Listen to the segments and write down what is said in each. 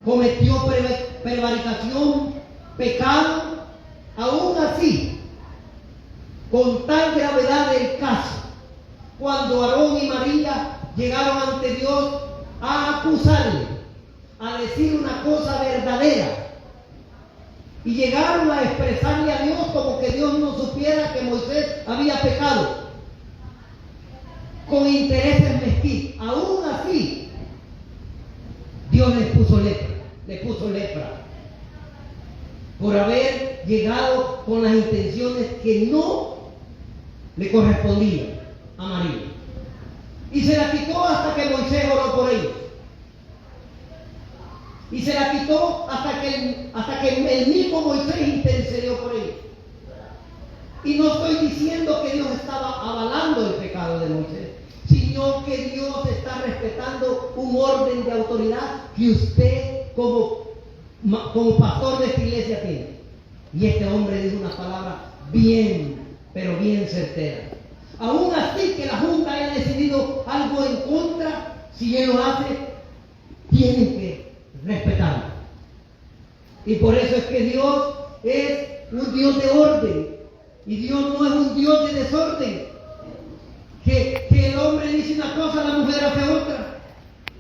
cometió prevaricación, pecado, aún así, con tal gravedad del caso, cuando Aarón y María llegaron ante Dios a acusarle, a decir una cosa verdadera, y llegaron a expresarle a Dios como que Dios no supiera que Moisés había pecado, con intereses mezquinos. Aún así, Dios les puso lepra, por haber llegado con las intenciones que no le correspondían a María. Y se la quitó hasta que Moisés oró por ellos. Y se la quitó hasta que el mismo Moisés intercedió por ellos. Y no estoy diciendo que Dios estaba avalando el pecado de Moisés, sino que Dios está respetando un orden de autoridad que usted como pastor de esta iglesia tiene. Y este hombre dijo una palabra bien, pero bien certera. Aún así que la Junta haya decidido algo en contra, si él lo hace, tienen que respetarlo. Y por eso es que Dios es un Dios de orden. Y Dios no es un Dios de desorden. Que el hombre dice una cosa, la mujer hace otra.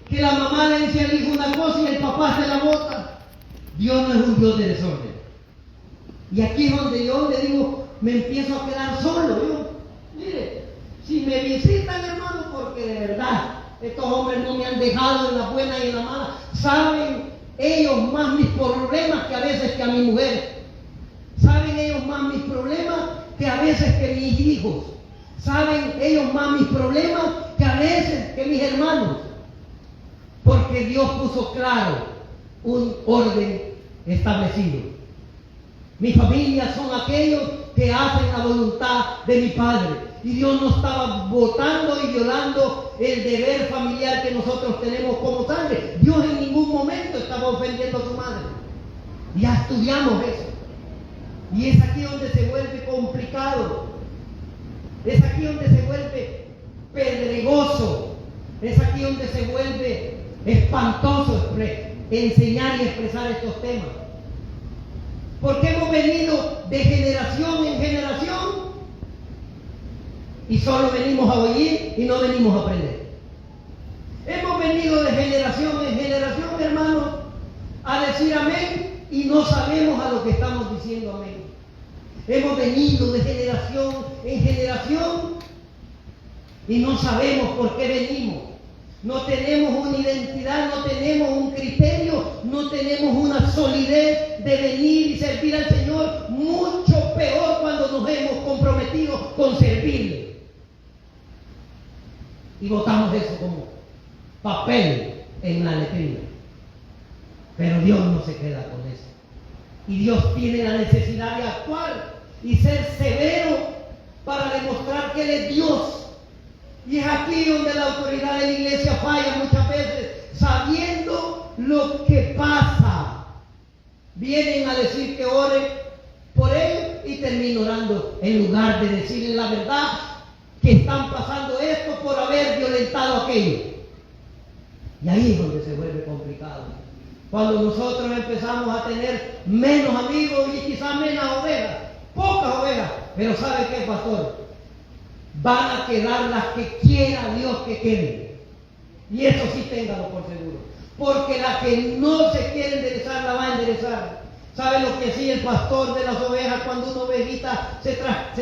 Que la mamá le dice al hijo una cosa y el papá se la bota. Dios no es un Dios de desorden. Y aquí es donde yo le digo, me empiezo a quedar solo. Mire, si me visitan, hermano, porque de verdad estos hombres no me han dejado en la buena y en la mala. Saben ellos más mis problemas que a veces que a mi mujer. Saben ellos más mis problemas que a veces que mis hijos. Saben ellos más mis problemas que a veces que mis hermanos. Porque Dios puso claro un orden establecido. Mi familia son aquellos que hacen la voluntad de mi Padre. Y Dios no estaba votando y violando el deber familiar que nosotros tenemos como sangre. Dios en ningún momento estaba ofendiendo a su madre. Ya estudiamos eso. Y es aquí donde se vuelve complicado. Es aquí donde se vuelve pedregoso. Es aquí donde se vuelve espantoso enseñar y expresar estos temas. Porque hemos venido de generación en generación y solo venimos a oír y no venimos a aprender. Hemos venido de generación en generación, hermanos, a decir amén y no sabemos a lo que estamos diciendo amén. Hemos venido de generación en generación y no sabemos por qué venimos. No tenemos una identidad, no tenemos un criterio, no tenemos una solidez de venir y servir al Señor. Mucho peor cuando nos hemos comprometido con servirle. Y botamos eso como papel en la letrina. Pero Dios no se queda con eso. Y Dios tiene la necesidad de actuar y ser severo para demostrar que Él es Dios. Y es aquí donde la autoridad de la iglesia falla muchas veces, sabiendo lo que pasa. Vienen a decir que ore por él y termino orando en lugar de decirle la verdad, que están pasando esto por haber violentado aquello. Y ahí es donde se vuelve complicado. Cuando nosotros empezamos a tener menos amigos y quizás menos ovejas, pocas ovejas, pero ¿sabe qué, pastor? Van a quedar las que quiera Dios que queden. Y eso sí téngalo por seguro. Porque la que no se quiere enderezar, la va a enderezar. ¿Sabe lo que hacía el pastor de las ovejas cuando una ovejita se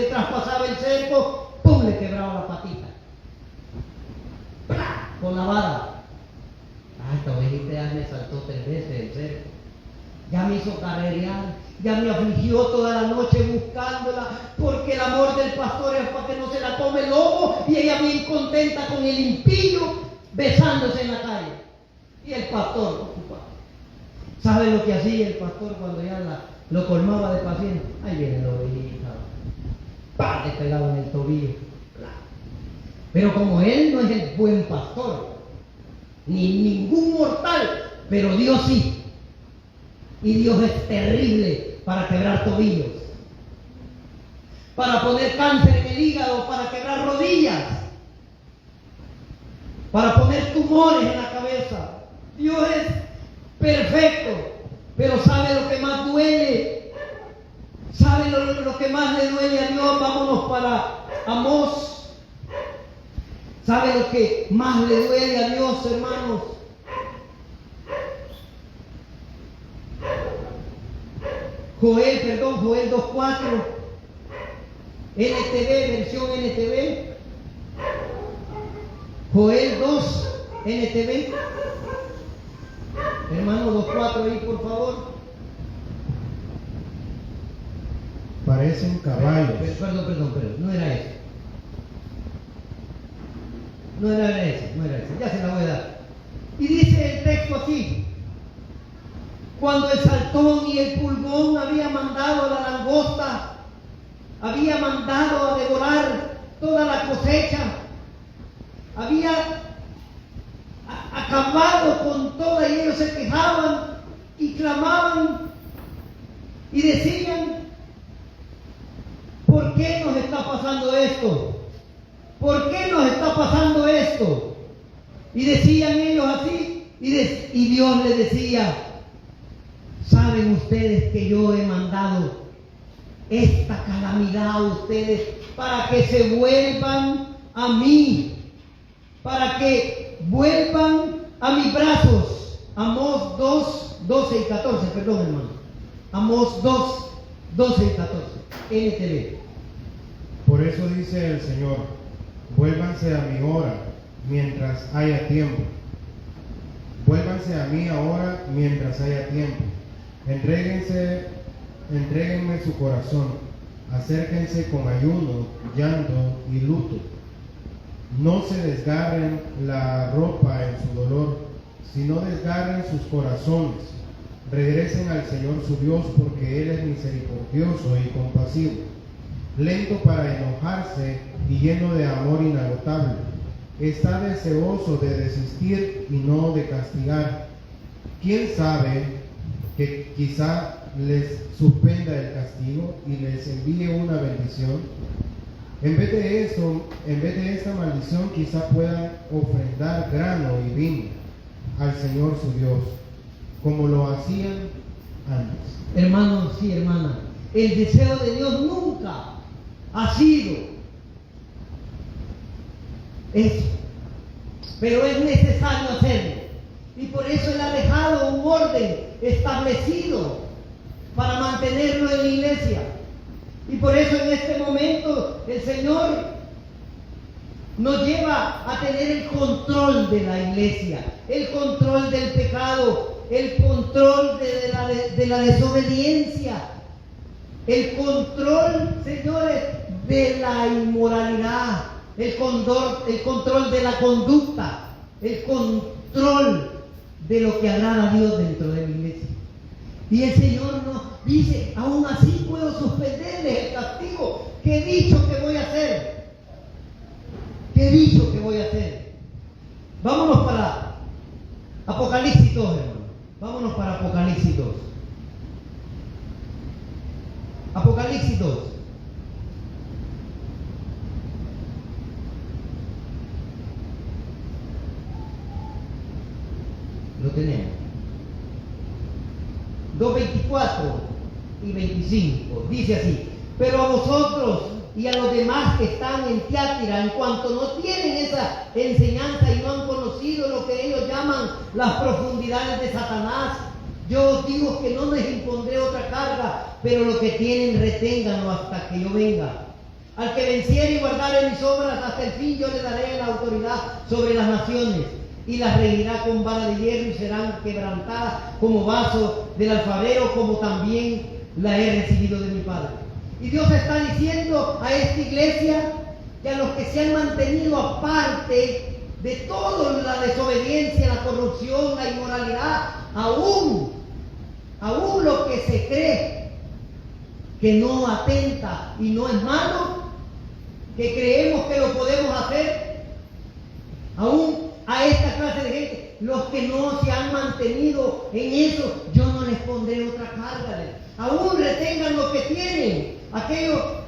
traspasaba el cerco? ¡Pum! Le quebraba la patita. ¡Pra! Con la vara. Esta ovejita ya me saltó 3 veces el cerco. Ya me hizo carrerear, ya me afligió toda la noche buscándola, porque el amor del pastor es para que no se la tome el lobo, y ella bien contenta con el impío besándose en la calle. Y el pastor ocupado. ¿Sabe lo que hacía el pastor cuando ya lo colmaba de paciencia? Ahí viene la ovejita. ¡Pah! Le pegaba en el tobillo. Pero como él no es el buen pastor, ni ningún mortal, pero Dios sí. Y Dios es terrible para quebrar tobillos, para poner cáncer en el hígado, para quebrar rodillas, para poner tumores en la cabeza. Dios es perfecto, pero ¿sabe lo que más duele? ¿Sabe lo que más le duele a Dios? Vámonos para Amós. ¿Sabe lo que más le duele a Dios, hermanos? Joel 2:4. NTV, versión NTV. Joel 2, NTV. Hermano 2:4 ahí, por favor. Parecen caballos. Perdón, no era eso. No era ese. Ya se la voy a dar. Y dice el texto así: cuando el saltón y el pulgón había mandado a la langosta, había mandado a devorar toda la cosecha, había acabado con toda, y ellos se quejaban y clamaban y decían: ¿por qué nos está pasando esto? ¿Por qué nos está pasando esto? Y decían ellos así, y Dios les decía: ¿saben ustedes que yo he mandado esta calamidad a ustedes para que se vuelvan a mí, para que vuelvan a mis brazos? Amós 2, 12 y 14, perdón, hermano. Amós 2, 12 y 14, NTV. Por eso dice el Señor: vuélvanse a mi hora mientras haya tiempo. Vuélvanse a mí ahora mientras haya tiempo. Entréguenme su corazón. Acérquense con ayuno, llanto y luto. No se desgarren la ropa en su dolor, sino desgarren sus corazones. Regresen al Señor su Dios, porque Él es misericordioso y compasivo, lento para enojarse y lleno de amor inagotable. Está deseoso de desistir y no de castigar. ¿Quién sabe que quizá les suspenda el castigo y les envíe una bendición? En vez de esta maldición, quizá puedan ofrendar grano y vino al Señor su Dios, como lo hacían antes. Hermanos y hermanas, el deseo de Dios nunca ha sido eso, pero es necesario hacerlo, y por eso Él ha dejado un orden establecido para mantenerlo en la iglesia. Y por eso en este momento el Señor nos lleva a tener el control de la iglesia, el control del pecado, el control de la desobediencia, el control, señores, de la inmoralidad, el control de la conducta, el control de lo que agrada a Dios dentro de la iglesia. Y el Señor nos dice: aún así puedo suspenderles el castigo que he dicho que voy a hacer. Vámonos para Apocalipsis 2, hermano. Vámonos para Apocalipsis 2. Apocalipsis 2. Lo tenemos. 2:24 y 25. Dice así: pero a vosotros y a los demás que están en Tiatira, en cuanto no tienen esa enseñanza y no han conocido lo que ellos llaman las profundidades de Satanás, yo os digo que no les impondré otra carga, pero lo que tienen reténganlo hasta que yo venga. Al que venciere y guardare mis obras hasta el fin, yo le daré la autoridad sobre las naciones, y las regirá con vara de hierro, y serán quebrantadas como vaso del alfarero, como también la he recibido de mi Padre. Y Dios está diciendo a esta iglesia que a los que se han mantenido aparte de toda la desobediencia, la corrupción, la inmoralidad, aún lo que se cree que no atenta y no es malo, que creemos que lo podemos hacer, aún a esta clase de gente, los que no se han mantenido en eso, yo no les pondré otra carga. Aún retengan lo que tienen. Aquello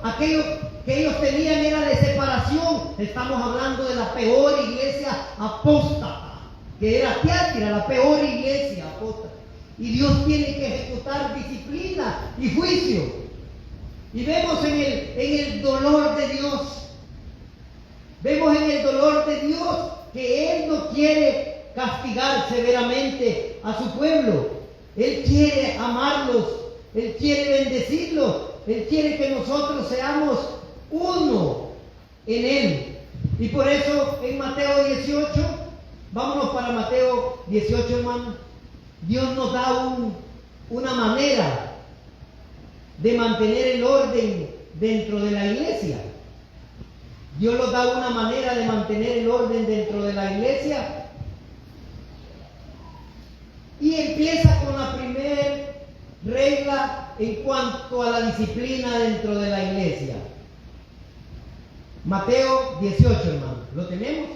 que ellos tenían era de separación. Estamos hablando de la peor iglesia apóstata, que era Tiatira, la peor iglesia apóstata. Y Dios tiene que ejecutar disciplina y juicio. Y vemos en el dolor de Dios. Vemos en el dolor de Dios que Él no quiere castigar severamente a su pueblo. Él quiere amarlos. Él quiere bendecirlos. Él quiere que nosotros seamos uno en Él. Y por eso en Mateo 18, vámonos para Mateo 18, hermano. Dios nos da una manera de mantener el orden dentro de la iglesia. Dios nos da una manera de mantener el orden dentro de la iglesia. Y empieza con la primera regla en cuanto a la disciplina dentro de la iglesia. Mateo 18, hermano. ¿Lo tenemos?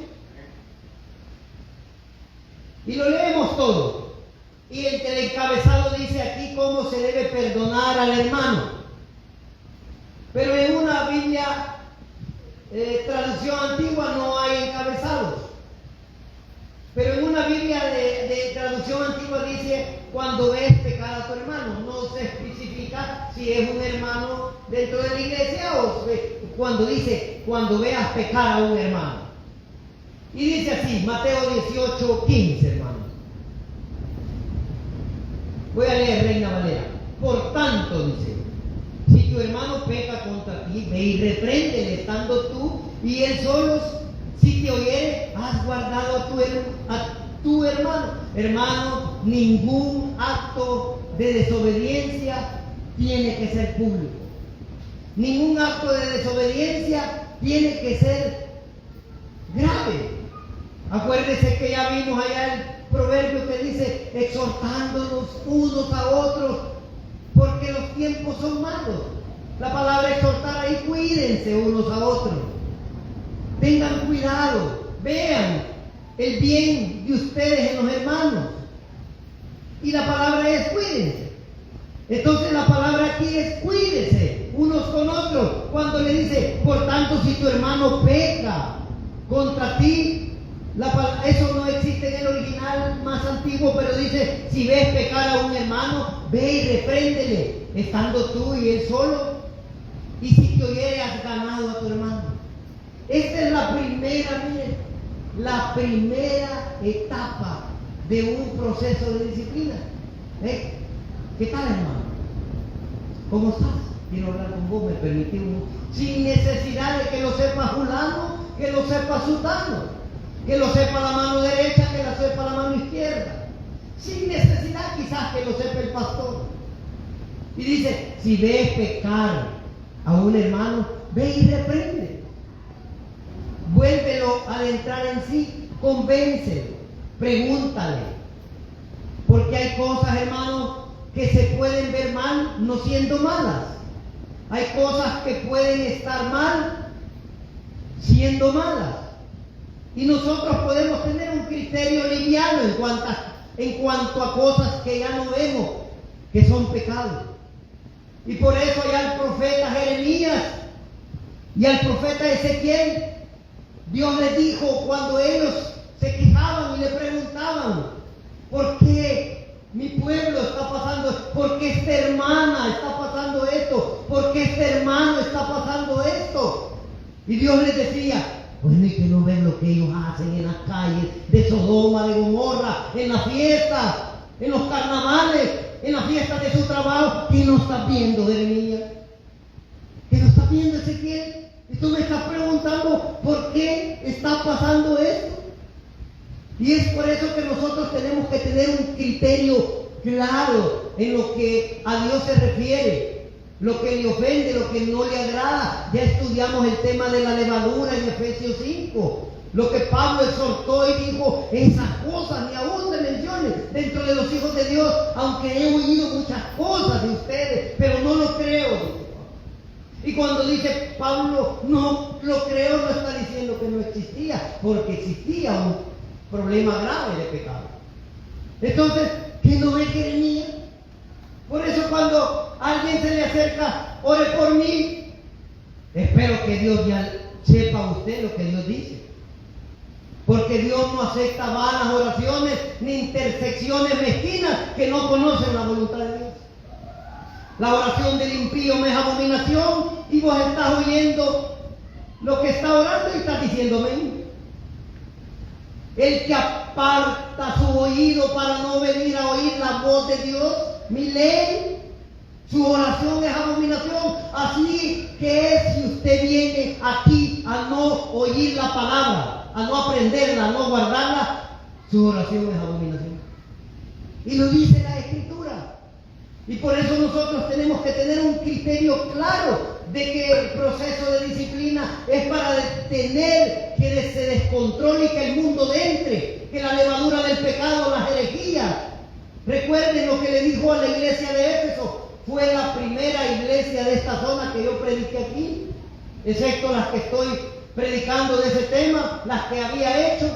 Y lo leemos todo. Y el encabezado dice aquí cómo se debe perdonar al hermano. Pero en una Biblia traducción antigua no hay encabezados. Pero en una Biblia de traducción antigua dice cuando ves pecar a tu hermano. No se especifica si es un hermano dentro de la iglesia o cuando dice cuando veas pecar a un hermano. Y dice así, Mateo 18:15, hermano. Voy a leer Reina Valera. Por tanto, dice, si tu hermano peca contra ti, ve y repréndele estando tú y él solos. Si te oyere, has guardado a tu hermano. Hermano, ningún acto de desobediencia tiene que ser público. Ningún acto de desobediencia tiene que ser grave. Acuérdese que ya vimos allá el proverbio que dice, exhortándonos unos a otros, porque los tiempos son malos. La palabra exhortar ahí, cuídense unos a otros. Tengan cuidado, vean el bien de ustedes en los hermanos. Y la palabra es cuídense. Entonces la palabra aquí es cuídense unos con otros. Cuando le dice, por tanto, si tu hermano peca contra ti, eso no existe en el original más antiguo, pero dice, si ves pecar a un hermano, ve y repréndele, estando tú y él solo. Y si te oyere, has ganado a tu hermano. Esta es la primera etapa de un proceso de disciplina. ¿Qué tal, hermano? ¿Cómo estás? Quiero hablar con vos, me permití sin necesidad de que lo sepa fulano, que lo sepa sutano, que lo sepa la mano derecha, que lo sepa la mano izquierda. Sin necesidad quizás que lo sepa el pastor. Y dice, si ves pecar a un hermano, ve y reprende. Vuélvelo a adentrar en sí, convéncelo, pregúntale. Porque hay cosas, hermanos, que se pueden ver mal no siendo malas. Hay cosas que pueden estar mal siendo malas. Y nosotros podemos tener un criterio liviano en cuanto a cosas que ya no vemos que son pecados. Y por eso ya al profeta Jeremías y al profeta Ezequiel, Dios les dijo cuando ellos se quejaban y le preguntaban, ¿por qué mi pueblo está pasando esto? ¿Por qué esta hermana está pasando esto? ¿Por qué este hermano está pasando esto? Y Dios les decía, bueno, y que no ven lo que ellos hacen en las calles de Sodoma, de Gomorra, en las fiestas, en los carnavales, en las fiestas de su trabajo. ¿Qué no estás viendo, Jeremías? ¿Qué no estás viendo, Ezequiel? Y tú me estás preguntando por qué está pasando esto. Y es por eso que nosotros tenemos que tener un criterio claro en lo que a Dios se refiere, lo que le ofende, lo que no le agrada. Ya estudiamos el tema de la levadura en Efesios 5. Lo que Pablo exhortó y dijo, esas cosas ni aún se mencionen dentro de los hijos de Dios, aunque he oído muchas cosas de ustedes, pero no lo creo. Y cuando dice Pablo, no lo creo, no está diciendo que no existía, porque existía un problema grave de pecado. Entonces, ¿qué no ve Jeremías? Por eso cuando alguien se le acerca, ore por mí, espero que Dios ya sepa usted lo que Dios dice. Porque Dios no acepta vanas oraciones ni intersecciones mezquinas que no conocen la voluntad de Dios. La oración del impío me es abominación y vos estás oyendo lo que está orando y estás diciendo amén. El que aparta su oído para no venir a oír la voz de Dios, mi ley, su oración es abominación. Así que si usted viene aquí a no oír la palabra, a no aprenderla, a no guardarla, su oración es abominación. Y lo dice la Escritura. Y por eso nosotros tenemos que tener un criterio claro de que el proceso de disciplina es para detener que se descontrole y que el mundo entre, que la levadura del pecado, las herejías. Recuerden lo que le dijo a la iglesia de Éfeso. Fue la primera iglesia de esta zona que yo prediqué aquí, excepto las que estoy predicando de ese tema, las que había hecho.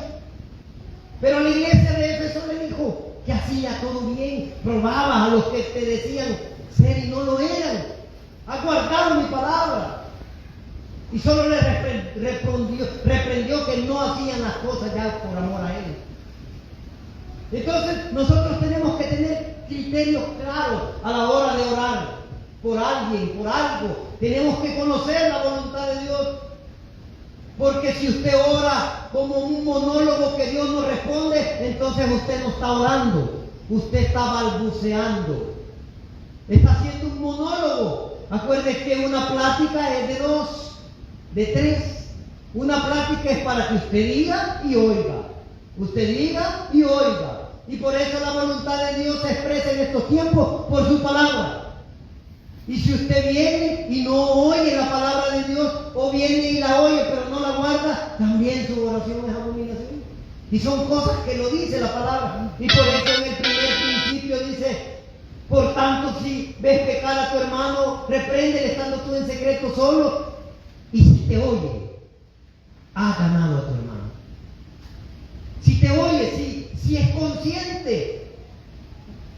Pero la iglesia de Éfeso le dijo que hacía todo bien, probaba a los que te decían ser y no lo eran, aguardaron mi palabra. Y solo le reprendió que no hacían las cosas ya por amor a él. Entonces nosotros tenemos que tener criterios claros a la hora de orar por alguien, por algo. Tenemos que conocer la voluntad de Dios. Porque si usted ora como un monólogo que Dios no responde, entonces usted no está orando, usted está balbuceando, está haciendo un monólogo. Acuérdese que una plática es de 2, de 3. Una plática es para que usted diga y oiga, usted diga y oiga. Y por eso la voluntad de Dios se expresa en estos tiempos por su palabra. Y si usted viene y no oye la palabra de Dios, o viene y la oye pero no la guarda, también su oración es abominación. Y son cosas que lo dice la palabra. Y por eso en el primer principio dice: por tanto, si ves pecar a tu hermano, repréndele estando tú en secreto solo. Y si te oye, has ganado a tu hermano. Si te oye, si es consciente.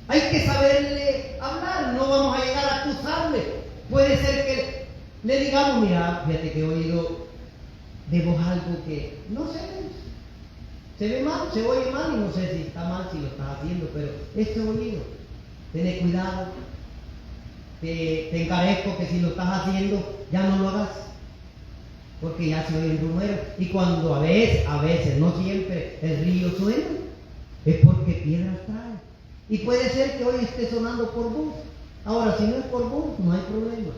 Hay que saberle hablar, no vamos a llegar a acusarle. Puede ser que le digamos: mira, fíjate que he oído de vos algo que no sé, se ve mal, se oye mal y no sé si está mal, si lo estás haciendo, pero este oído, ten cuidado, te encarezco que si lo estás haciendo ya no lo hagas, porque ya se oye el rumero. Y cuando a veces, no siempre, el río suena, es porque piedras trae. Y puede ser que hoy esté sonando por vos. Ahora, si no es por vos, no hay problema.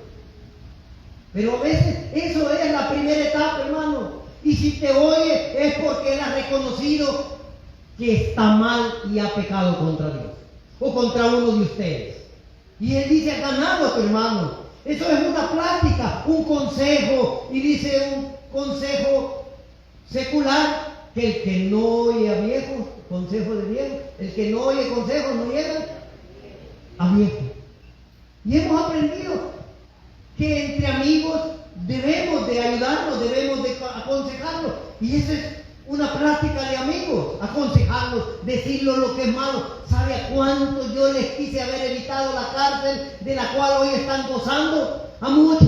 Pero a veces eso es la primera etapa, hermano. Y si te oye es porque él ha reconocido que está mal y ha pecado contra Dios. O contra uno de ustedes. Y él dice: has ganado a tu hermano. Eso es una plática, un consejo. Y dice un consejo secular, que el que no oye a viejo, consejo de viejo, el que no oye consejo no llega a viejo. Y hemos aprendido que entre amigos debemos de ayudarnos, debemos de aconsejarnos. Y esa es una práctica de amigos, aconsejarlos, decirles lo que es malo. ¿Sabe a cuánto yo les quise haber evitado la cárcel de la cual hoy están gozando? A muchos.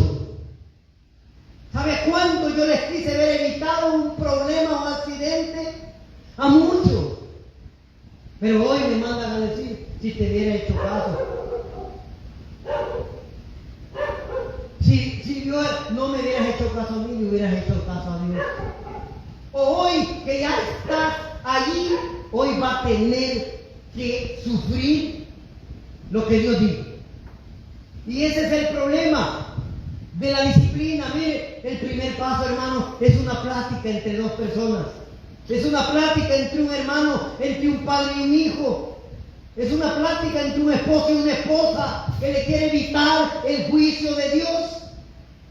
¿Sabe cuánto yo les quise haber evitado un problema o un accidente? A muchos. Pero hoy me mandan a decir: si te hubiera hecho caso. Si Dios no me hubieras hecho caso a mí, me hubieras hecho caso a Dios. O hoy que ya estás allí, hoy va a tener que sufrir lo que Dios dijo. Y ese es el problema de la disciplina. Mire, el primer paso, hermano, es una plática entre dos personas. Es una plática entre un hermano, entre un padre y un hijo. Es una plática entre un esposo y una esposa que le quiere evitar el juicio de Dios.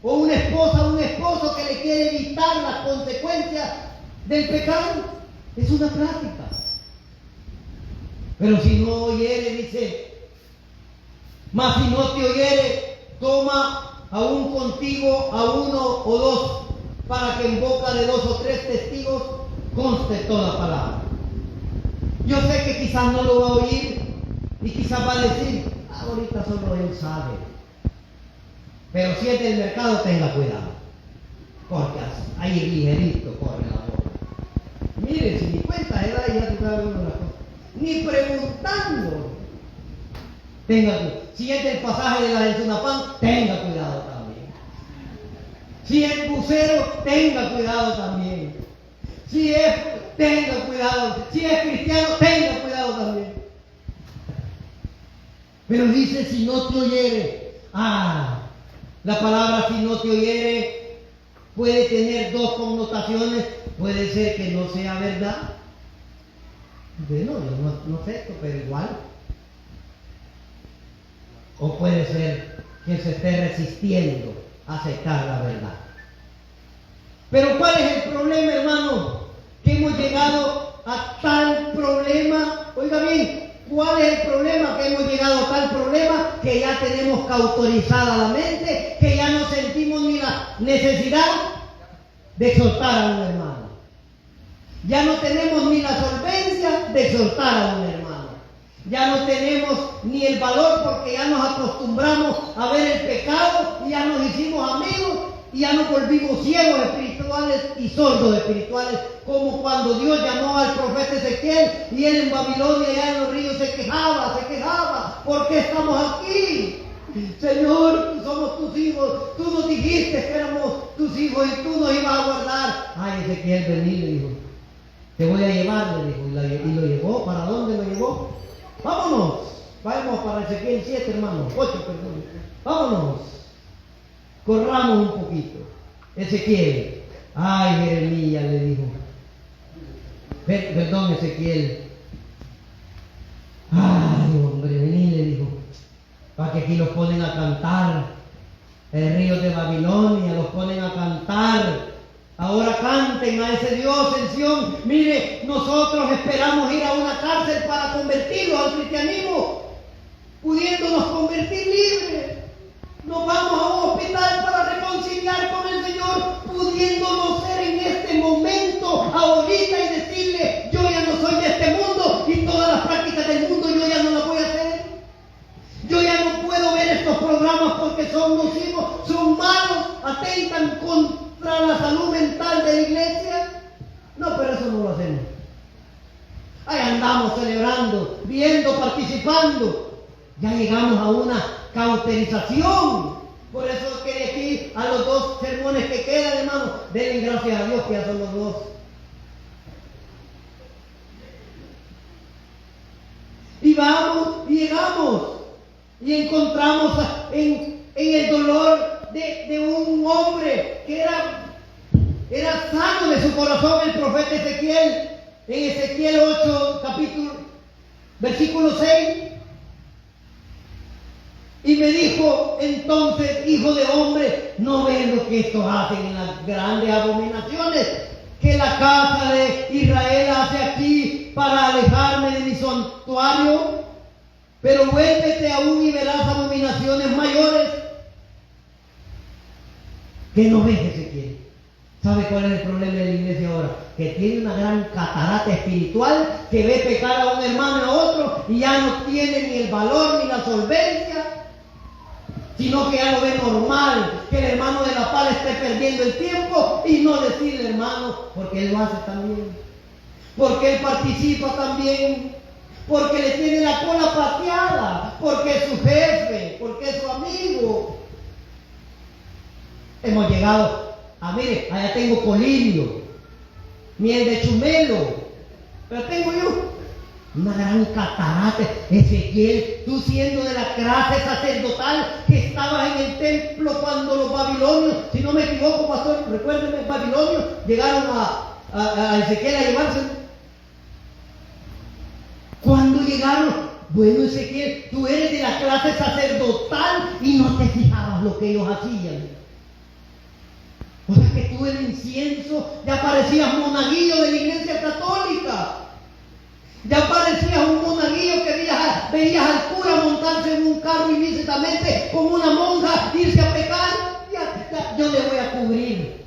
O una esposa o un esposo que le quiere evitar las consecuencias del pecado. Es una plática. Pero si no oyere, dice: mas si no te oyere, toma aún contigo a 1 o 2, para que en boca de 2 o 3 testigos conste toda palabra. Yo sé que quizás no lo va a oír y quizás va a decir: ahorita solo él sabe. Pero si es del mercado, tenga cuidado, porque ahí ligerito corre la bola. Mire, si ni cuenta de edad ya tú sabes una cosa. Ni preguntando. Tenga cuidado. Si es del pasaje de la del Sunapán, tenga cuidado también. Si es bucero, tenga cuidado también. Si es, tenga cuidado. Si es cristiano, tenga cuidado también. Pero dice, si no te oyere. La palabra si no te oyere puede tener dos connotaciones. Puede ser que no sea verdad. Bueno, yo no acepto, pero igual. O puede ser que se esté resistiendo a aceptar la verdad. Pero ¿cuál es el problema, hermano? Que hemos llegado a tal problema. Oiga bien, ¿cuál es el problema? Que hemos llegado a tal problema que ya tenemos cauterizada la mente, que ya no sentimos ni la necesidad de exhortar a un hermano. Ya no tenemos ni la solvencia de exhortar a un hermano. Ya no tenemos ni el valor porque ya nos acostumbramos a ver el pecado y ya nos hicimos amigos y ya nos volvimos ciegos espirituales y sordos espirituales, como cuando Dios llamó al profeta Ezequiel y él en Babilonia, allá en los ríos, se quejaba, ¿por qué estamos aquí? Señor, somos tus hijos, tú nos dijiste que éramos tus hijos y tú nos ibas a guardar. Ay, Ezequiel, vení, le dijo, te voy a llevar, le dijo, y lo llevó. ¿Para dónde lo llevó? Vámonos, vamos para Ezequiel 7, hermano, 8, perdón. Vámonos, corramos un poquito. Ezequiel, ay, Jeremías, le dijo, perdón, Ezequiel, ay, hombre, vení, le dijo, para que aquí los ponen a cantar, el río de Babilonia, los ponen a cantar. Ahora canten a ese Dios en Sión. Mire, nosotros esperamos ir a una cárcel para convertirlos al cristianismo, pudiéndonos convertir libres. Nos vamos a un hospital para reconciliar con el Señor, pudiéndonos ser en este momento, ahorita, y decirle, yo ya no soy de este mundo y todas las prácticas del mundo yo ya no las voy a hacer. Yo ya no puedo ver estos programas porque son nocivos, son malos, atentan contra la salud mental de la iglesia. No, pero eso no lo hacemos. Ahí andamos celebrando, viendo, participando. Ya llegamos a una cauterización. Por eso que de aquí a los 2 sermones que quedan, hermano, denle gracias a Dios que ya son los 2. Y vamos y llegamos y encontramos en el dolor de un hombre que era sano de su corazón, el profeta Ezequiel, en Ezequiel 8, versículo 6. Y me dijo entonces, hijo de hombre, ¿no ves lo que estos hacen en las grandes abominaciones que la casa de Israel hace aquí para alejarme de mi santuario? Pero vuélvete aún y verás abominaciones mayores. ¿Qué no ves, Ezequiel? ¿Sabe cuál es el problema de la iglesia ahora? Que tiene una gran catarata espiritual, que ve pecar a un hermano y a otro y ya no tiene ni el valor ni la solvencia, sino que ya lo ve normal, que el hermano de la pala esté perdiendo el tiempo y no decirle, hermano, porque él lo hace también, porque él participa también, porque le tiene la cola pateada, porque es su jefe, porque es su amigo. Hemos llegado mire, allá tengo colirio, miel de chumelo, pero tengo yo una gran catarata. Ezequiel, tú siendo de la clase sacerdotal que estabas en el templo cuando los babilonios, si no me equivoco, pastor, recuérdeme, babilonios llegaron a Ezequiel a llevarse. Cuando llegaron, bueno, Ezequiel, tú eres de la clase sacerdotal y no te fijabas lo que ellos hacían. O sea que tú el incienso ya parecías monaguillo de la iglesia católica. Ya parecías un monaguillo que veías al cura montarse en un carro ilícitamente con una monja, irse a pecar. Ya, yo le voy a cubrir.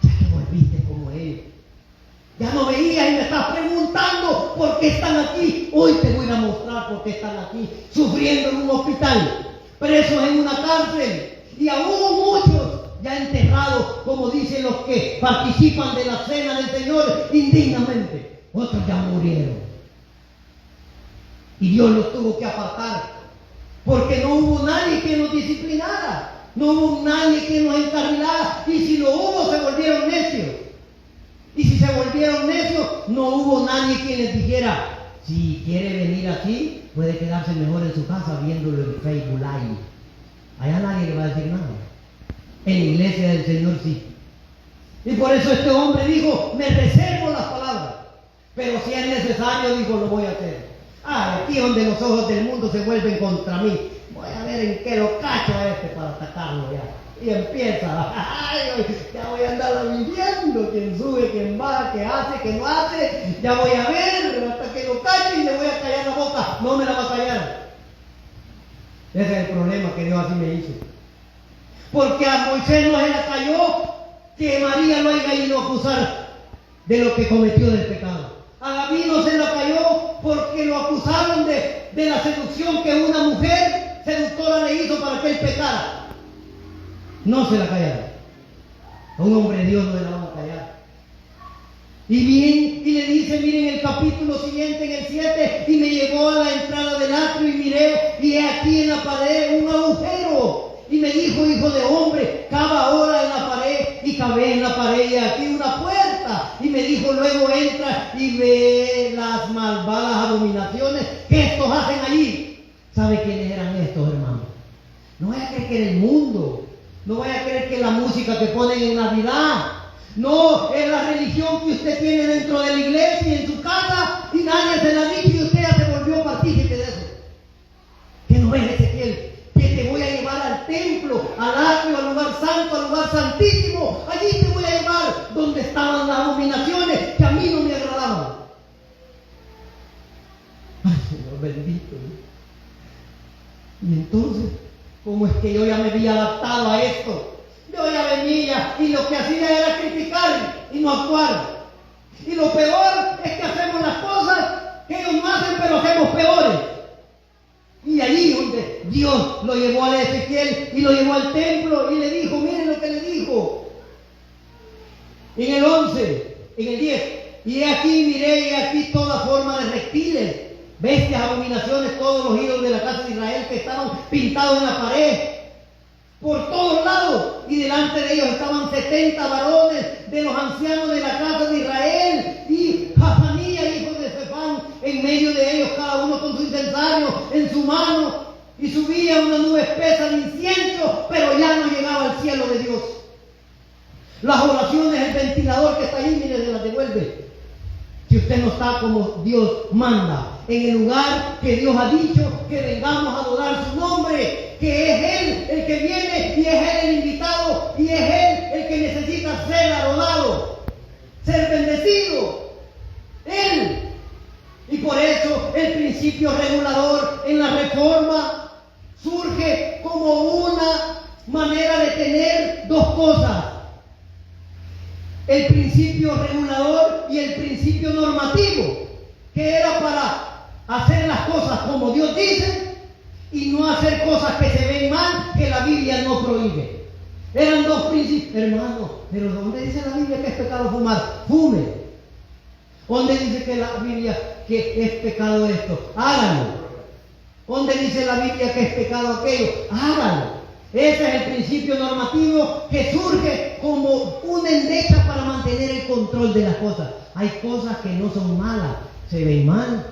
Ya te volviste como él. Ya no veías y me estás preguntando por qué están aquí. Hoy te voy a mostrar por qué están aquí, sufriendo en un hospital, presos en una cárcel. Y aún muchos ya enterrados, como dicen los que participan de la cena del Señor indignamente. Otros ya murieron. Y Dios los tuvo que apartar, porque no hubo nadie que nos disciplinara, no hubo nadie que nos encarrilara, y si lo hubo, se volvieron necios. Y si se volvieron necios, no hubo nadie que les dijera: si quiere venir aquí, puede quedarse mejor en su casa viéndolo en Facebook Live. Allá nadie le va a decir nada. En la iglesia del Señor sí. Y por eso este hombre dijo: me reservo las palabras, pero si es necesario, dijo, lo voy a hacer. Aquí donde los ojos del mundo se vuelven contra mí, voy a ver en qué lo cacho a este para atacarlo ya. Y empieza, ya voy a andar midiendo quién sube, quién baja, qué hace, qué no hace, ya voy a ver hasta que lo cache y le voy a callar la boca. No me la va a callar. Ese es el problema que Dios así me hizo. Porque a Moisés no se la cayó que María lo haya ido a acusar de lo que cometió del pecado. A David no se la cayó porque lo acusaron de la seducción que una mujer seductora le hizo para que él pecara. No se la callaron. A un hombre de Dios no se la van a callar. Y le dice, miren el capítulo siguiente, en el 7, y me llevó a la entrada del atrio y miré, y he aquí en la pared un agujero. Y me dijo, hijo de hombre, cava ahora en la pared. Y cavé en la pared, y aquí una puerta. Y me dijo, luego entra y ve las malvadas abominaciones que estos hacen allí. ¿Sabe quiénes eran estos, hermanos? No vaya a creer que era el mundo. No vaya a creer que la música que ponen en Navidad. No, es la religión que usted tiene dentro de la iglesia y en su casa, y nadie se la ha dicho y usted ya se volvió partícipe de eso. Que no es Ezequiel, que te voy a llevar al templo, al atrio, al lugar santo, al lugar santísimo. Allí te voy a llevar donde estaban las abominaciones que a mí no me agradaban. Ay, Señor bendito. Y entonces, ¿cómo es que yo ya me había adaptado a esto? Yo ya venía y lo que hacía era criticar y no actuar. Y lo peor es que hacemos las cosas que ellos no hacen, pero hacemos peores. Y allí donde Dios lo llevó a Ezequiel y lo llevó al templo y le dijo, miren lo que le dijo. En el 11, en el 10, y he aquí, miré, y aquí toda forma de reptiles, bestias, abominaciones, todos los ídolos de la casa de Israel que estaban pintados en la pared, por todos lados, y delante de ellos estaban 70 varones de los ancianos de la casa de Israel, y Jazanías, hijo de Cefán, en medio de ellos, cada uno con su incensario en su mano, y subía una nube espesa de incienso, pero ya no llegaba al cielo de Dios. Las oraciones, el ventilador que está ahí, mire, se las devuelve. Si usted no está como Dios manda, en el lugar que Dios ha dicho que vengamos a adorar su nombre, que es Él el que viene y es Él el invitado y es Él el que necesita ser adorado, ser bendecido. Él. Y por eso el principio regulador en la Reforma surge como una manera de tener dos cosas: el principio regulador y el principio normativo, que era para hacer las cosas como Dios dice y no hacer cosas que se ven mal, que la Biblia no prohíbe. Eran dos principios. Hermano, pero ¿dónde dice la Biblia que es pecado fumar? Fume. ¿Dónde dice que la Biblia que es pecado esto? Háganlo. ¿Dónde dice la Biblia que es pecado aquello? Háganlo. Ese es el principio normativo que surge como una endecha para mantener el control de las cosas. Hay cosas que no son malas, se ven mal.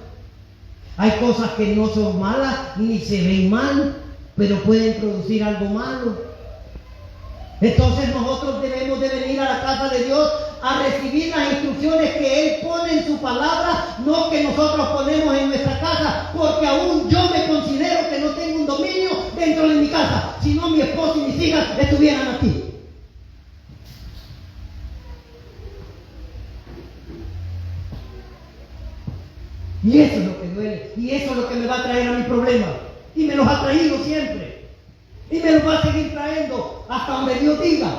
Hay cosas que no son malas ni se ven mal, pero pueden producir algo malo. Entonces nosotros debemos de venir a la casa de Dios a recibir las instrucciones que Él pone en su palabra, no que nosotros ponemos en nuestra casa, porque aún yo me considero que no tengo un dominio dentro de mi casa, si no mi esposo y mis hijas estuvieran aquí. Y eso es lo que duele, y eso es lo que me va a traer a mi problema, y me los ha traído siempre, y me los va a seguir trayendo hasta donde Dios diga.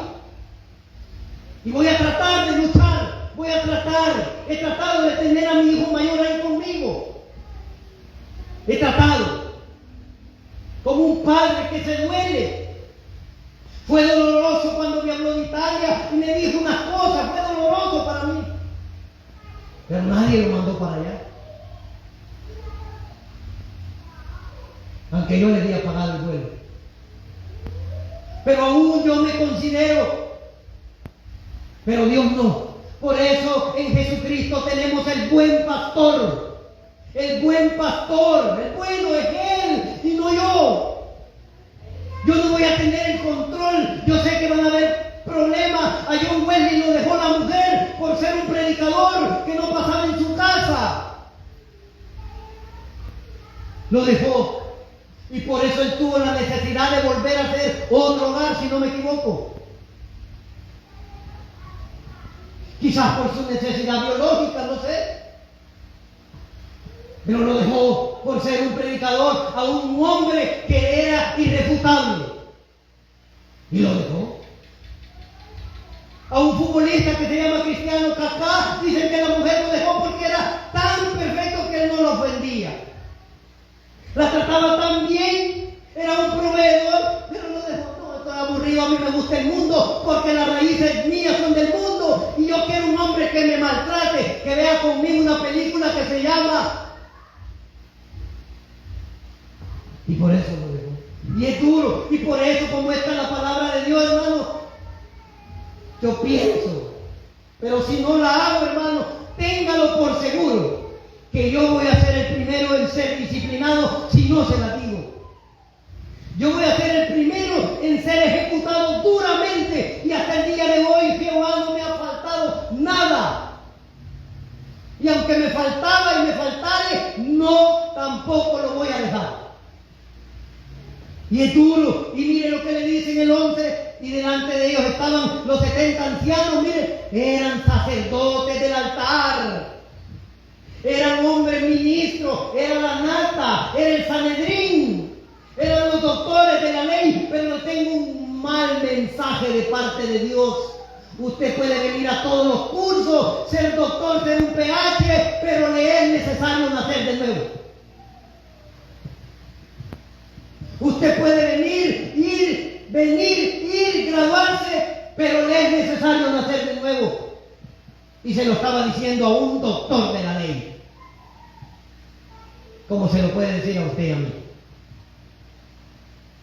Y voy a tratar de luchar, he tratado de tener a mi hijo mayor ahí conmigo. He tratado, como un padre que se duele. Fue doloroso cuando pueblo de Italia y me dijo unas cosas, fue doloroso para mí. Pero nadie lo mandó para allá. Aunque yo le había pagado el vuelo. Pero aún yo me considero. Pero Dios no. Por eso en Jesucristo tenemos el buen pastor. El buen pastor. El bueno es Él y no yo. Yo no voy a tener el control. Yo sé que van a haber problemas. A John Wesley lo dejó la mujer por ser un predicador que no pasaba en su casa. Lo dejó. Y por eso él tuvo la necesidad de volver a hacer otro hogar, si no me equivoco. Quizás por su necesidad biológica, no sé. Pero lo dejó por ser un predicador a un hombre que era irrefutable. Y lo dejó. A un futbolista que se llama Cristiano Kaká, dicen que la mujer lo dejó porque era tan perfecto que él no lo ofendía. La trataba tan bien, era un proveedor, pero lo dejó. No, estoy aburrido, a mí me gusta el mundo, porque las raíces mías son del mundo, y yo quiero un hombre que me maltrate, que vea conmigo una película que se llama... Y por eso lo dejó. Y es duro, y por eso, como está la palabra de Dios, hermano, yo pienso, pero si no la hago, hermano, téngalo por seguro, que yo voy a ser el primero en ser disciplinado si no se la digo. Yo voy a ser el primero en ser ejecutado duramente, y hasta el día de hoy Jehová no me ha faltado nada. Y aunque me faltaba y me faltare, no, tampoco lo voy a dejar. Y es duro. Y mire lo que le dice en el 11, y delante de ellos estaban los 70 ancianos, mire, eran sacerdotes del altar. Eran hombres ministros, era la nata, era el Sanedrín, eran los doctores de la ley, pero tengo un mal mensaje de parte de Dios. Usted puede venir a todos los cursos, ser doctor, ser un PH, pero le es necesario nacer de nuevo. Usted puede venir, graduarse, pero le es necesario nacer de nuevo. Y se lo estaba diciendo a un doctor de la ley. ¿Cómo se lo puede decir a usted y a mí?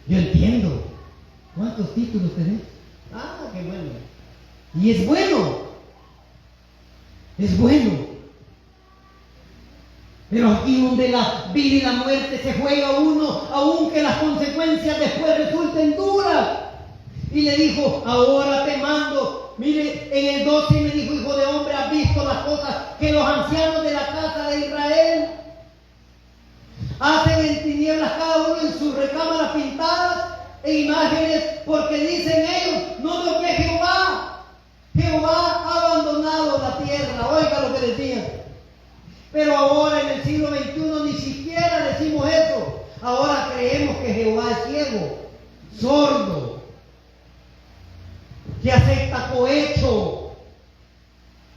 Yo entiendo. ¿Cuántos títulos tenés? Ah, qué bueno. Y es bueno. Es bueno. Pero aquí donde la vida y la muerte se juega uno, aunque las consecuencias después resulten duras. Y le dijo, ahora te mando. Mire, en el 12 me dijo, hijo de hombre, ¿has visto las cosas que los ancianos de la casa de Israel hacen en tinieblas, cada uno en sus recámaras pintadas e imágenes? Porque dicen ellos, no nos ve Jehová. Jehová ha abandonado la tierra. Oiga lo que decían. Pero ahora en el siglo XXI ni siquiera decimos eso. Ahora creemos que Jehová es ciego, sordo, que acepta cohecho.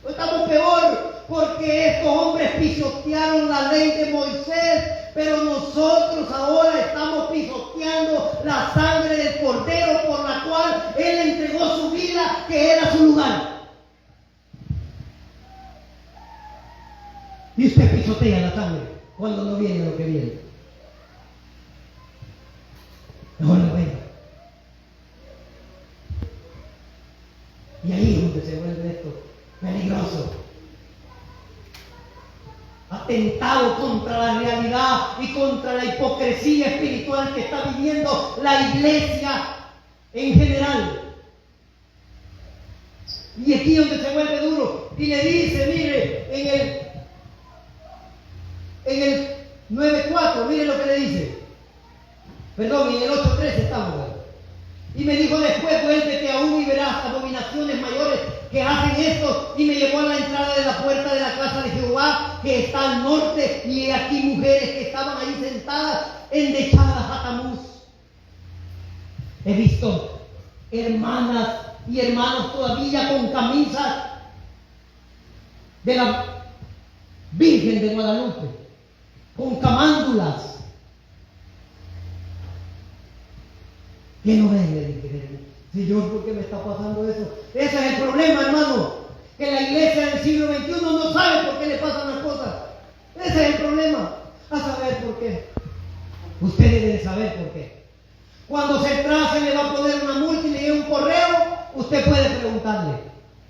Estamos peor, porque estos hombres pisotearon la ley de Moisés, pero nosotros ahora estamos pisoteando la sangre del Cordero por la cual Él entregó su vida, que era su lugar. Y usted pisotea la sangre cuando no viene lo que viene. Mejor lo venga. Y ahí es donde se vuelve esto peligroso. Atentado contra la realidad y contra la hipocresía espiritual que está viviendo la iglesia en general. Y aquí es donde se vuelve duro. Y le dice, mire, en el 9.4, mire lo que le dice. Perdón, en el 8.3 estamos. Y me dijo después, vuélvete aún y verás abominaciones mayores que hacen esto. Y me llevó a la entrada de la puerta de la casa de Jehová, que está al norte, y aquí mujeres que estaban ahí sentadas, endechadas a Tamuz. He visto hermanas y hermanos todavía con camisas de la Virgen de Guadalupe, con camándulas. ¿Qué no ves? Le dije, Señor, ¿por qué me está pasando eso? Ese es el problema, hermano, que la iglesia del siglo XXI no sabe por qué le pasan las cosas. Ese es el problema, a saber por qué. Ustedes deben saber por qué. Cuando se trace le va a poner una multa y le llega un correo, usted puede preguntarle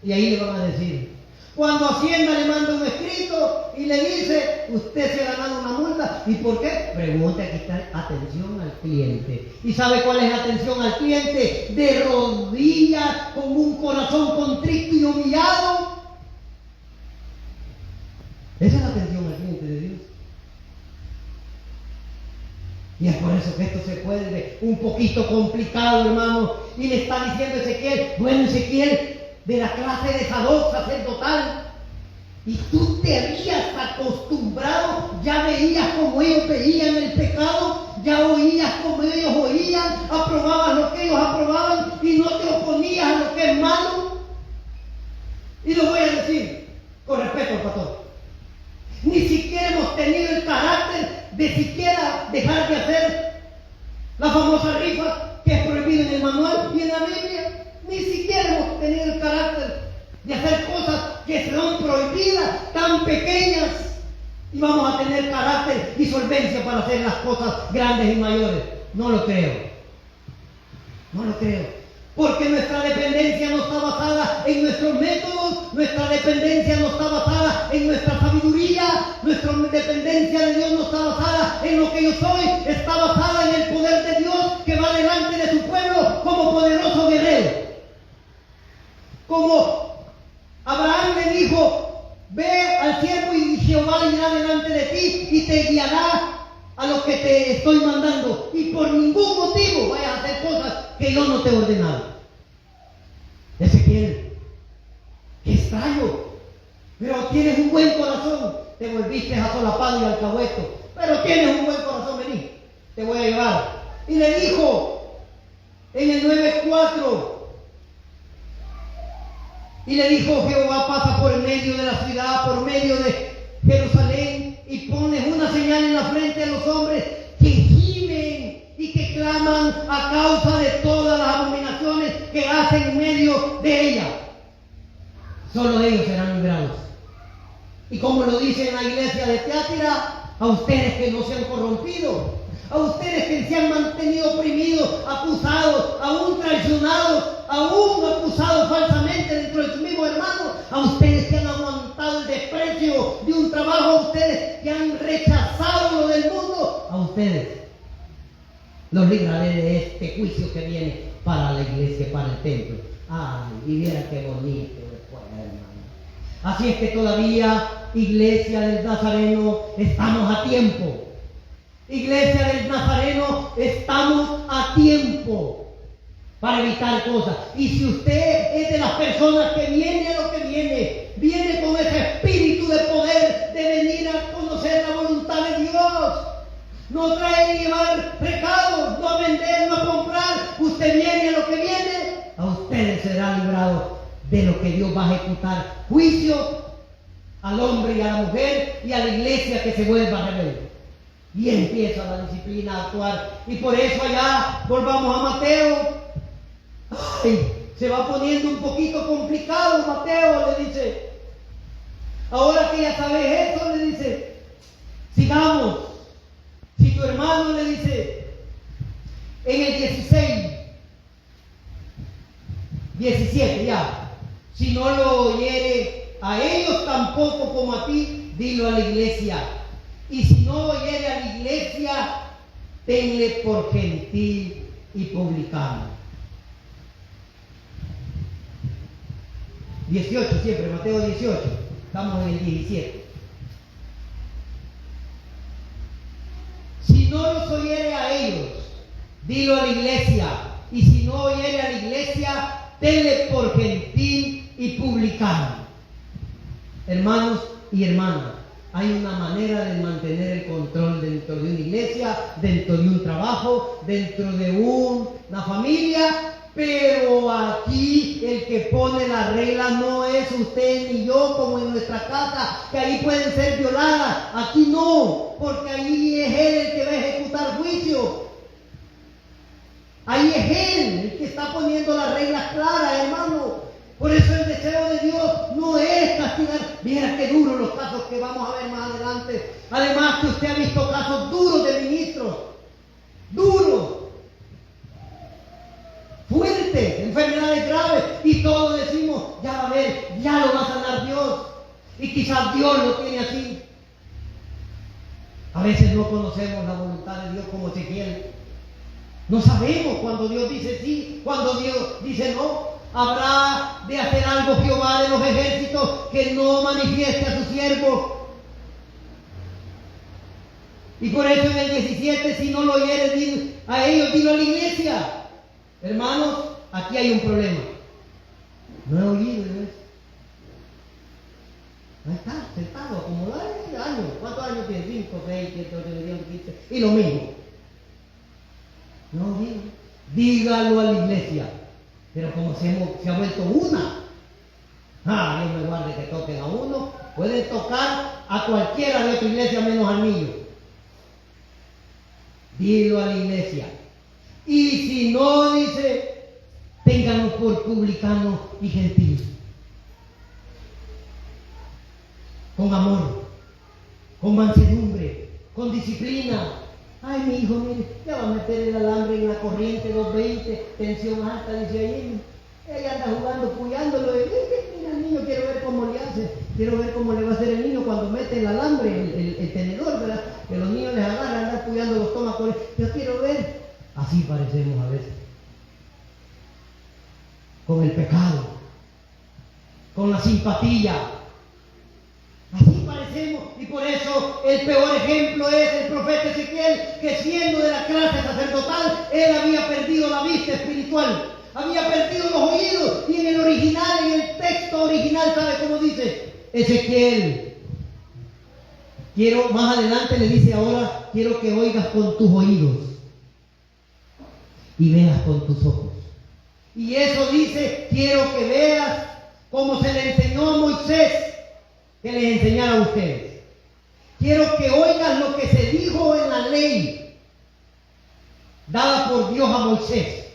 y ahí le van a decir. Cuando Hacienda le manda un escrito y le dice, usted se ha ganado una multa, ¿y por qué? Pregunta, aquí está atención al cliente. ¿Y sabe cuál es la atención al cliente? De rodillas, con un corazón contrito y humillado. Esa es la atención al cliente de Dios. Y es por eso que esto se puede ver un poquito complicado, hermano. Y le está diciendo Ezequiel, bueno, Ezequiel, de la clase de Sadoc sacerdotal, y tú te habías acostumbrado, ya veías como ellos veían el pecado, ya oías como ellos oían, aprobabas lo que ellos aprobaban y no te oponías a lo que es malo. Y lo voy a decir con respeto al pastor, ni siquiera hemos tenido el carácter de siquiera dejar de hacer la famosa rifa que es prohibida en el manual y en la Biblia. Ni siquiera hemos tenido el carácter de hacer cosas que son prohibidas, tan pequeñas, y vamos a tener carácter y solvencia para hacer las cosas grandes y mayores. No lo creo. No lo creo. Porque nuestra dependencia no está basada en nuestros métodos, nuestra dependencia no está basada en nuestra sabiduría, nuestra dependencia de Dios no está basada en lo que yo soy, está basada en el poder de Dios que va delante de su pueblo como poderoso guerrero. Como Abraham le dijo, ve al siervo y Jehová irá delante de ti y te guiará a lo que te estoy mandando, y por ningún motivo vayas a hacer cosas que yo no te he ordenado. Ezequiel, qué extraño, pero tienes un buen corazón, te volviste a solapado y alcahueto, pero tienes un buen corazón, vení, te voy a llevar. Y le dijo en el 9:4, y le dijo, Jehová pasa por medio de la ciudad, por medio de Jerusalén, y pones una señal en la frente de los hombres que gimen y que claman a causa de todas las abominaciones que hacen en medio de ella. Solo ellos serán librados. Y como lo dice en la iglesia de Teátira, a ustedes que no se han corrompido, a ustedes que se han mantenido oprimidos, acusados, aún traicionados, aún acusados falsamente dentro de sus mismos hermanos, a ustedes que han aguantado el desprecio de un trabajo, a ustedes que han rechazado lo del mundo, a ustedes los libraré de este juicio que viene para la iglesia, para el templo. Ay, y viera qué bonito después, hermano. Así es que todavía, iglesia del Nazareno, estamos a tiempo. Iglesia del Nazareno, estamos a tiempo para evitar cosas. Y si usted es de las personas que viene a lo que viene con ese espíritu de poder de venir a conocer la voluntad de Dios, no trae ni llevar recados, no a vender, no a comprar, usted viene a lo que viene, a usted será librado de lo que Dios va a ejecutar, juicio al hombre y a la mujer y a la iglesia que se vuelva rebelde. Y empieza la disciplina a actuar. Y por eso allá, volvamos a Mateo. Ay, se va poniendo un poquito complicado Mateo, le dice. Ahora que ya sabes eso, le dice, sigamos. Si tu hermano le dice, en el 17 ya, si no lo oyere a ellos tampoco como a ti, dilo a la iglesia. Y si no oyere a la iglesia, tenle por gentil y publicano. 18 siempre, Mateo 18. Estamos en el 17. Si no los oyere a ellos, dilo a la iglesia. Y si no oyere a la iglesia, tenle por gentil y publicano. Hermanos y hermanas, hay una manera de mantener el control dentro de una iglesia, dentro de un trabajo, dentro de una familia, pero aquí el que pone la regla no es usted ni yo como en nuestra casa, que ahí pueden ser violadas. Aquí no, porque ahí es Él el que va a ejecutar juicio. Ahí es es Él el que está poniendo las reglas claras, hermano. Por eso el deseo de Dios no es castigar. Mira qué duros los casos que vamos a ver más adelante. Además que usted ha visto casos duros de ministros. Duros. Fuertes, enfermedades graves. Y todos decimos, ya va a ver, ya lo va a sanar Dios. Y quizás Dios lo tiene así. A veces no conocemos la voluntad de Dios como Ezequiel. No sabemos cuando Dios dice sí, cuando Dios dice no. Habrá de hacer algo Jehová de los ejércitos que no manifieste a su siervo. Y por eso en el 17, si no lo oyeres a ellos, dilo a la iglesia. Hermanos, aquí hay un problema. No he oído eso. Ahí está, sentado, acomodado años. ¿Cuántos años tiene? 5, 6, 7, 8, 9, 10, 15. Y lo mismo. No digo. Dígalo a la iglesia. Pero como se ha vuelto una. Dios me guarde que toquen a uno. Pueden tocar a cualquiera de otra iglesia menos al niño. Dilo a la iglesia. Y si no, dice, ténganlo por publicano y gentil. Con amor, con mansedumbre, con disciplina. Ay, mi hijo, mire, ya va a meter el alambre en la corriente 220, tensión alta, dice ahí. Ella anda jugando, puyándolo. Mira, el niño, quiero ver cómo le hace. Quiero ver cómo le va a hacer el niño cuando mete el alambre, el tenedor, ¿verdad? Que los niños les agarran, andan puyando los estómagos. Yo quiero ver. Así parecemos a veces. Con el pecado. Con la simpatía. Así parecemos, y por eso el peor ejemplo es el profeta Ezequiel, que siendo de la clase sacerdotal, él había perdido la vista espiritual, había perdido los oídos, y en el original, en el texto original, ¿sabe cómo dice? Ezequiel, quiero, más adelante le dice ahora, quiero que oigas con tus oídos, y veas con tus ojos. Y eso dice, quiero que veas como se le enseñó a Moisés, que les enseñara a ustedes. Quiero que oigan lo que se dijo en la ley dada por Dios a Moisés.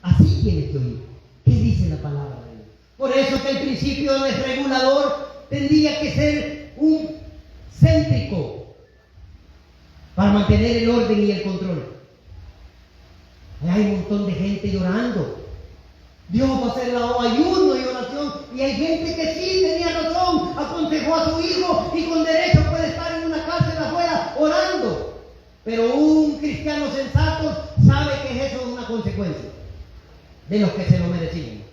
Así tienes que oír. ¿Qué dice la palabra de Dios? Por eso que el principio del regulador tendría que ser un céntrico para mantener el orden y el control. Hay un montón de gente llorando. Dios va a hacer ayuno y oración, y hay gente que sí tenía razón, aconsejó a su hijo y con derecho puede estar en una cárcel afuera orando. Pero un cristiano sensato sabe que eso es una consecuencia de los que se lo merecían.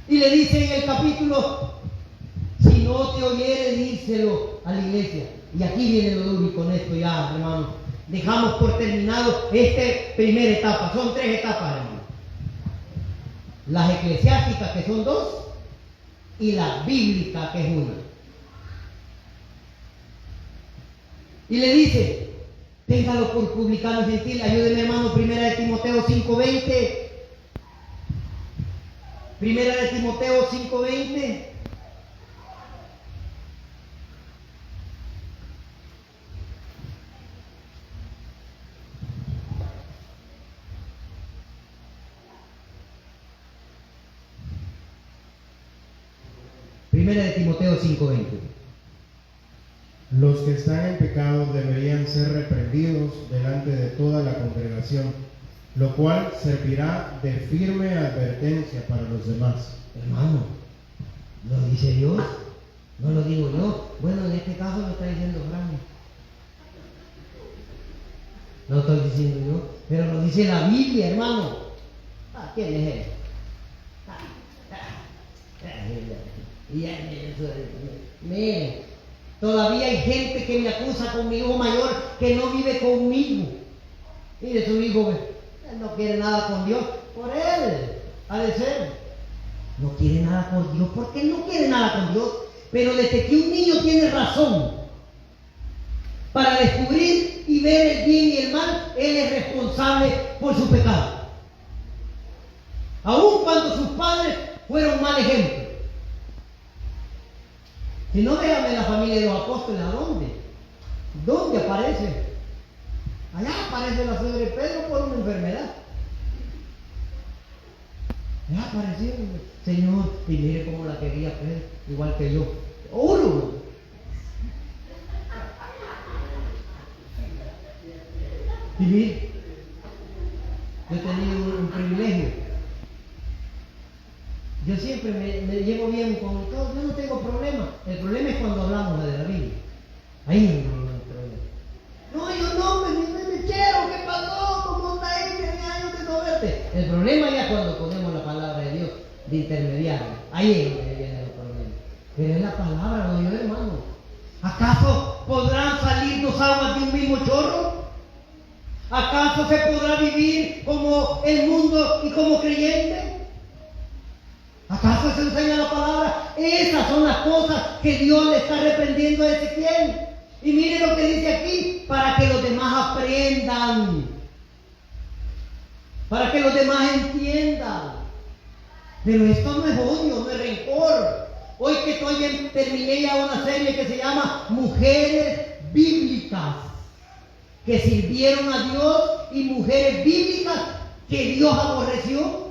Y le dice en el capítulo, si no te oyere, díselo a la iglesia. Y aquí viene lo duro, y con esto ya, hermano, dejamos por terminado esta primera etapa. Son 3 etapas, hermano. Las eclesiásticas, que son 2, y la bíblica, que es 1. Y le dice, téngalo por publicano gentil. Ayúdeme, hermano, 1 de Timoteo 5:20. 1 de Timoteo 5:20. Primera de Timoteo 5:20. Los que están en pecado deberían ser reprendidos delante de toda la congregación, lo cual servirá de firme advertencia para los demás. Hermano, ¿lo dice Dios? No lo digo yo. Bueno, en este caso lo está diciendo Frank. No estoy diciendo yo, pero lo dice la Biblia, hermano. ¿Quién es él? Mire, todavía hay gente que me acusa con mi hijo mayor que no vive conmigo. Mire, su hijo, él no quiere nada con Dios. Por él, ha de ser. No quiere nada con Dios porque él no quiere nada con Dios. Pero desde que un niño tiene razón para descubrir y ver el bien y el mal, él es responsable por su pecado. Aun cuando sus padres fueron mal ejemplo. Si no, déjame la familia de los apóstoles, ¿a dónde? ¿Dónde aparece? Allá aparece la suegra de Pedro por una enfermedad. Ya apareció, Señor, y mire cómo la quería hacer, igual que yo. Uno. Y mire, yo he tenido un privilegio. Yo siempre me llevo bien con todos, yo no tengo problema. El problema es cuando hablamos de la Biblia. Ahí no hay problema. No, yo no, me quiero, ¿qué pasó? ¿Cómo está ahí? Tiene años de no verte. El problema ya cuando ponemos la palabra de Dios de intermediario. Ahí es donde viene el problema. Pero es la palabra, lo digo, hermano. ¿Acaso podrán salir dos aguas de un mismo chorro? ¿Acaso se podrá vivir como el mundo y como creyente? ¿Acaso se enseña la palabra? Esas son las cosas que Dios le está reprendiendo a Ezequiel. Y miren lo que dice aquí, para que los demás aprendan, para que los demás entiendan. Pero esto no es odio, no es rencor. Hoy que terminé ya una serie que se llama Mujeres Bíblicas, que sirvieron a Dios, y mujeres bíblicas que Dios aborreció.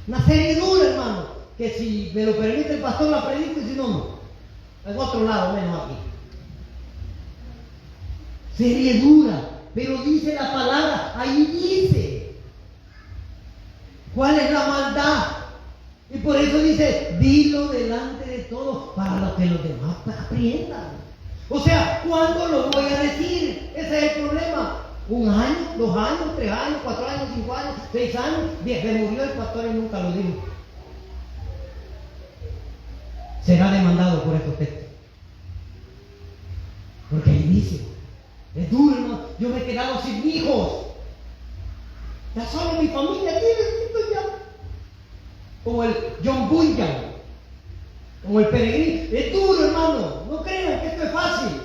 Una serie dura, hermano, que si me lo permite el pastor la predico, y si no, no. En otro lado, menos aquí. Serie dura, pero dice la palabra, ahí dice cuál es la maldad. Y por eso dice, dilo delante de todos para que los demás aprendan. O sea, ¿cuándo lo voy a decir? Ese es el problema. 1 año, 2 años, 3 años, 4 años, 5 años, 6 años. Se murió el pastor y nunca lo dijo. Será demandado por estos textos. Porque ahí dice, es duro, hermano. Yo me he quedado sin hijos. Ya solo mi familia tiene esto ya. Como el John Bunyan, como el peregrino. Es duro, hermano. No crean que esto es fácil.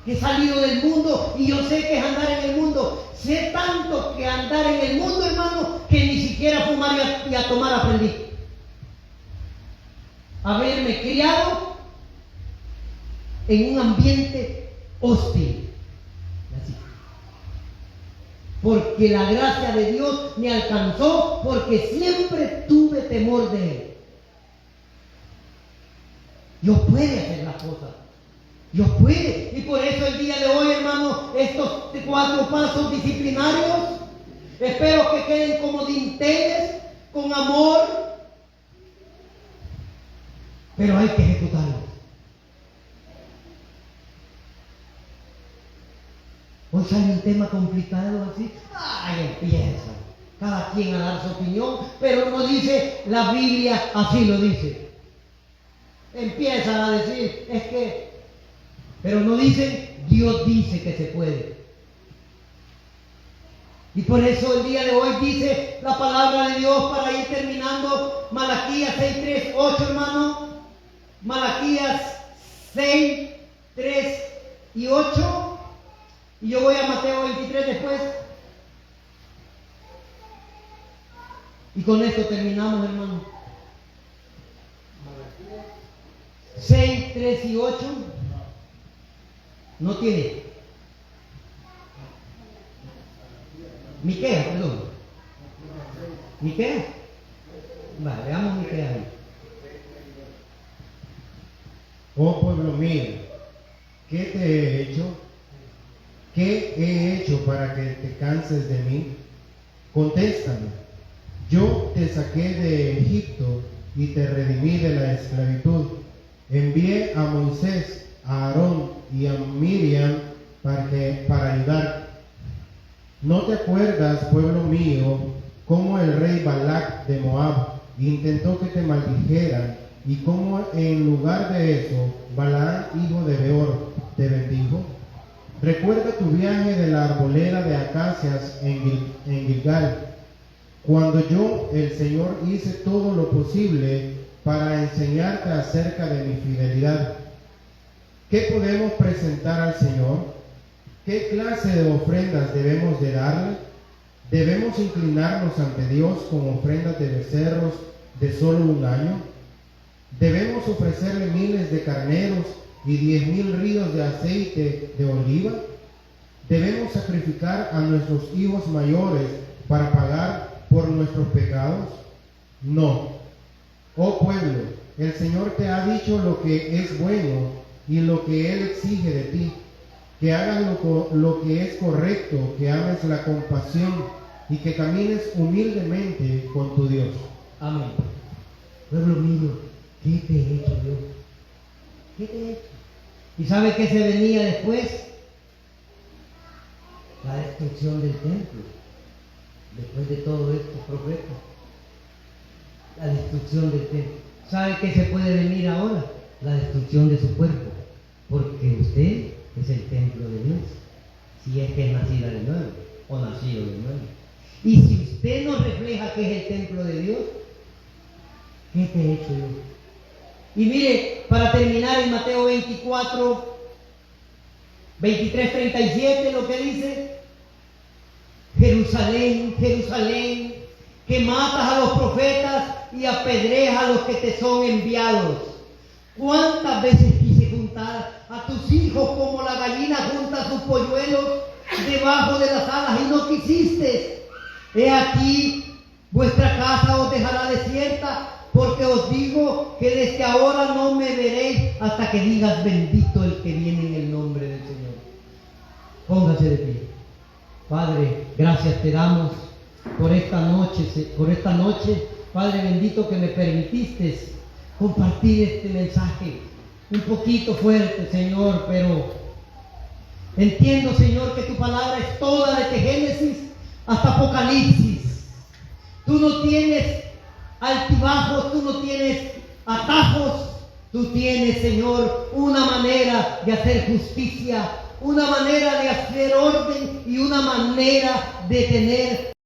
Que he salido del mundo y yo sé que es andar en el mundo. Sé tanto que andar en el mundo, hermano, que ni siquiera fumar y a tomar aprendí. Haberme criado en un ambiente hostil. Así. Porque la gracia de Dios me alcanzó, porque siempre tuve temor de Él. Dios puede hacer las cosas. Dios puede. Y por eso el día de hoy, hermano, estos 4 pasos disciplinarios, espero que queden como dinteles, con amor, pero hay que ejecutarlos. Hoy sale un tema complicado así. Ay, empieza cada quien a dar su opinión, pero no dice la Biblia, así lo dice. Empiezan a decir, es que, pero no dicen, Dios dice que se puede. Y por eso el día de hoy dice la palabra de Dios, para ir terminando, Malaquías 6, 3, 8, hermano. Malaquías 6, 3 y 8. Y yo voy a Mateo 23 después. Y con esto terminamos, hermano. 6, 3 y 8. No tiene. Miqueas, perdón. Miqueas. Vale, veamos Miqueas ahí. Oh pueblo mío, ¿qué te he hecho? ¿Qué he hecho para que te canses de mí? Contéstame. Yo te saqué de Egipto y te redimí de la esclavitud. Envié a Moisés, a Aarón y a Miriam para ayudar. ¿No te acuerdas, pueblo mío, cómo el rey Balac de Moab intentó que te maldijeran, y cómo en lugar de eso Balaam, hijo de Beor, te bendijo? Recuerda tu viaje de la arboleda de acacias en Gilgal, cuando yo, el Señor, hice todo lo posible para enseñarte acerca de mi fidelidad. ¿Qué podemos presentar al Señor? ¿Qué clase de ofrendas debemos de darle? ¿Debemos inclinarnos ante Dios con ofrendas de becerros de solo 1 año? ¿Debemos ofrecerle miles de carneros y 10,000 ríos de aceite de oliva? ¿Debemos sacrificar a nuestros hijos mayores para pagar por nuestros pecados? No. Oh pueblo, el Señor te ha dicho lo que es bueno y lo que Él exige de ti, que hagas lo que es correcto, que ames la compasión y que camines humildemente con tu Dios. Amén. Pueblo mío, ¿qué te he hecho yo? ¿Qué te he hecho? ¿Y sabe qué se venía después? La destrucción del templo. Después de todo esto, profeta. La destrucción del templo. ¿Sabe qué se puede venir ahora? La destrucción de su cuerpo. Porque usted es el templo de Dios. Si es que es nacida de nuevo o nacido de nuevo. Y si usted no refleja que es el templo de Dios, ¿qué te he hecho yo? Y mire, para terminar en Mateo 24, 23, 37, lo que dice: Jerusalén, Jerusalén, que matas a los profetas y apedreas a los que te son enviados. ¿Cuántas veces quise juntar a tus hijos como la gallina junta sus polluelos debajo de las alas y no quisiste? He aquí, vuestra casa os dejará desierta, porque os digo que desde ahora no me veréis hasta que digas: bendito el que viene en el nombre del Señor. Póngase de pie. Padre, gracias te damos por esta noche, Padre bendito, que me permitiste compartir este mensaje un poquito fuerte, Señor, pero entiendo, Señor, que tu palabra es toda desde Génesis hasta Apocalipsis. Tú no tienes altibajos, tú no tienes atajos, tú tienes, Señor, una manera de hacer justicia, una manera de hacer orden y una manera de tener